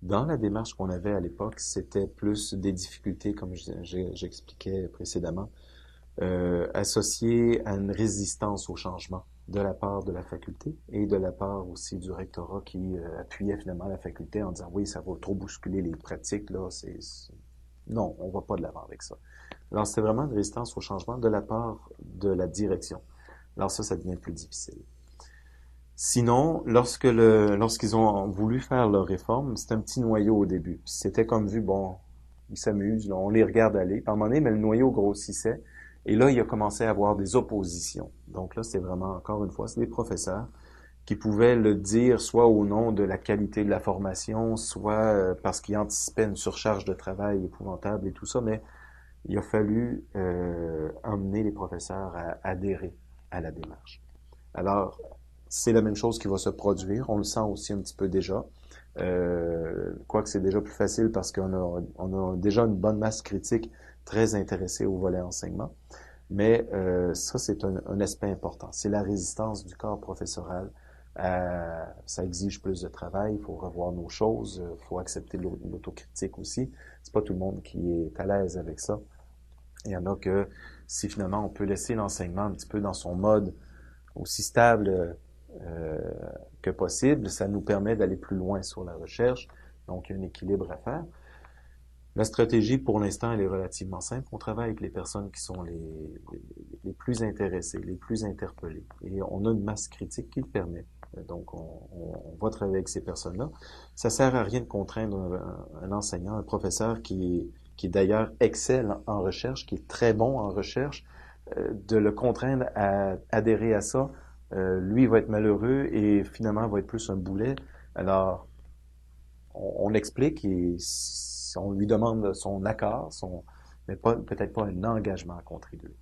Dans la démarche qu'on avait à l'époque, c'était plus des difficultés, comme j'expliquais précédemment, associées à une résistance au changement de la part de la faculté et de la part aussi du rectorat qui appuyait finalement la faculté en disant oui, ça va trop bousculer les pratiques, là, non, on va pas de l'avant avec ça. Alors, c'était vraiment une résistance au changement de la part de la direction. Alors ça devient plus difficile. Sinon, lorsqu'ils ont voulu faire leur réforme, c'était un petit noyau au début. Puis c'était comme vu, bon, ils s'amusent, là, on les regarde aller. Puis à un moment donné, mais le noyau grossissait. Et là, il a commencé à avoir des oppositions. Donc là, c'est vraiment, encore une fois, c'est des professeurs qui pouvaient le dire soit au nom de la qualité de la formation, soit parce qu'ils anticipaient une surcharge de travail épouvantable et tout ça. Mais il a fallu emmener les professeurs à adhérer à la démarche. Alors, c'est la même chose qui va se produire. On le sent aussi un petit peu déjà. Quoique c'est déjà plus facile parce qu'on a déjà une bonne masse critique très intéressée au volet enseignement. Mais ça, c'est un aspect important. C'est la résistance du corps professoral. Ça exige plus de travail, il faut revoir nos choses, il faut accepter l'autocritique aussi. C'est pas tout le monde qui est à l'aise avec ça. Il y en a que si finalement on peut laisser l'enseignement un petit peu dans son mode aussi stable euh, que possible, ça nous permet d'aller plus loin sur la recherche. Donc, il y a un équilibre à faire. La stratégie, pour l'instant, elle est relativement simple. On travaille avec les personnes qui sont les plus intéressées, les plus interpellées. Et on a une masse critique qui le permet. Donc, on va travailler avec ces personnes-là. Ça sert à rien de contraindre un enseignant, un professeur qui d'ailleurs excelle en recherche, qui est très bon en recherche, de le contraindre à adhérer à ça. Lui, il va être malheureux et finalement, va être plus un boulet. Alors, on explique et on lui demande son accord, mais pas peut-être pas un engagement à contribuer.